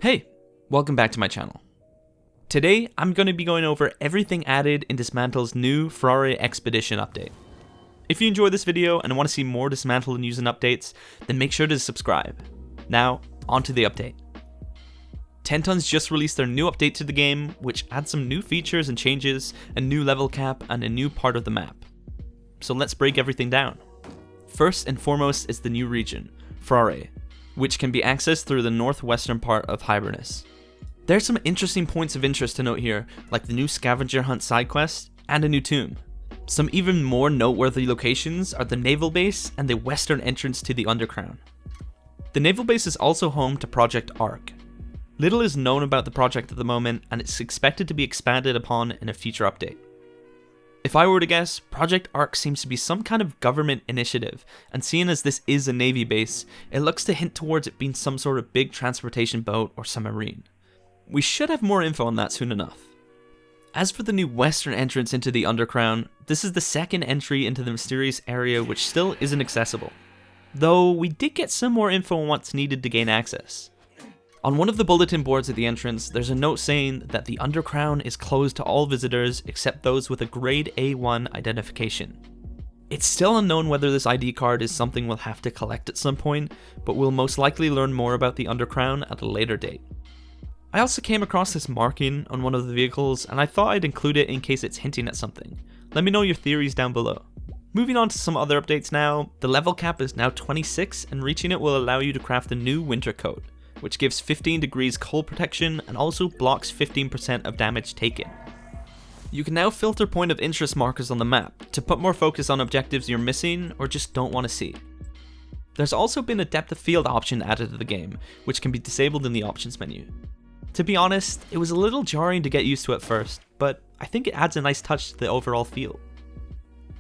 Hey, welcome back to my channel. Today, I'm going to be going over everything added in Dismantle's new Frore Expedition update. If you enjoyed this video and want to see more Dismantle news and updates, then make sure to subscribe. Now, on to the update. 10 Tons just released their new update to the game, which adds some new features and changes, a new level cap, and a new part of the map. So let's break everything down. First and foremost is the new region, Frore, which can be accessed through the northwestern part of Hibernus. There's some interesting points of interest to note here, like the new scavenger hunt side quest and a new tomb. Some even more noteworthy locations are the naval base and the western entrance to the Undercrown. The naval base is also home to Project Ark. Little is known about the project at the moment, and it's expected to be expanded upon in a future update. If I were to guess, Project Ark seems to be some kind of government initiative, and seeing as this is a navy base, it looks to hint towards it being some sort of big transportation boat or submarine. We should have more info on that soon enough. As for the new western entrance into the Undercrown, this is the second entry into the mysterious area which still isn't accessible, though we did get some more info on what's needed to gain access. On one of the bulletin boards at the entrance, there's a note saying that the Undercrown is closed to all visitors except those with a grade A1 identification. It's still unknown whether this ID card is something we'll have to collect at some point, but we'll most likely learn more about the Undercrown at a later date. I also came across this marking on one of the vehicles, and I thought I'd include it in case it's hinting at something. Let me know your theories down below. Moving on to some other updates now, the level cap is now 26, and reaching it will allow you to craft the new winter coat, which gives 15 degrees cold protection and also blocks 15% of damage taken. You can now filter point of interest markers on the map to put more focus on objectives you're missing or just don't want to see. There's also been a depth of field option added to the game, which can be disabled in the options menu. To be honest, it was a little jarring to get used to at first, but I think it adds a nice touch to the overall feel.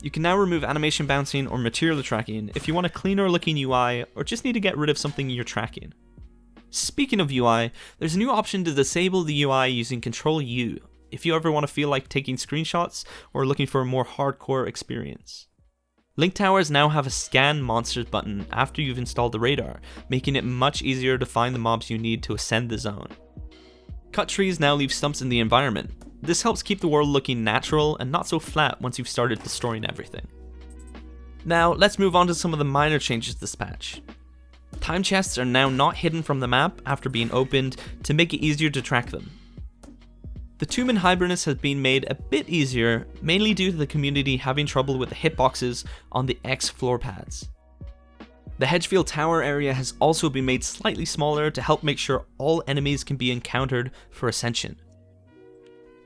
You can now remove animation bouncing or material tracking if you want a cleaner looking UI or just need to get rid of something you're tracking. Speaking of UI, there's a new option to disable the UI using Ctrl U if you ever want to feel like taking screenshots or looking for a more hardcore experience. Link towers now have a scan monsters button after you've installed the radar, making it much easier to find the mobs you need to ascend the zone. Cut trees now leave stumps in the environment. This helps keep the world looking natural and not so flat once you've started destroying everything. Now let's move on to some of the minor changes to this patch. Time chests are now not hidden from the map after being opened to make it easier to track them. The tomb in Hibernus has been made a bit easier, mainly due to the community having trouble with the hitboxes on the X floor pads. The Hedgefield Tower area has also been made slightly smaller to help make sure all enemies can be encountered for Ascension.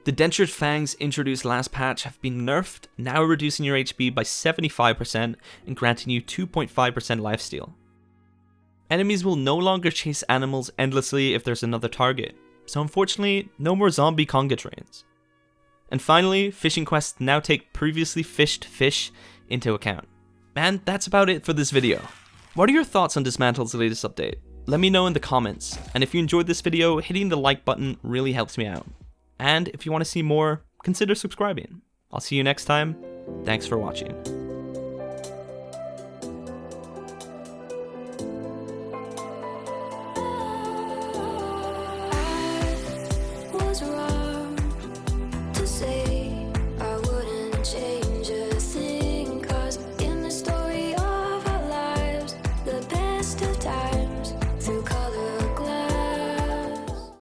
The dentured fangs introduced last patch have been nerfed, now reducing your HP by 75% and granting you 2.5% lifesteal. Enemies will no longer chase animals endlessly if there's another target, so unfortunately, no more zombie conga trains. And finally, fishing quests now take previously fished fish into account. And that's about it for this video. What are your thoughts on Dismantle's latest update? Let me know in the comments, and if you enjoyed this video, hitting the like button really helps me out. And if you want to see more, consider subscribing. I'll see you next time. Thanks for watching.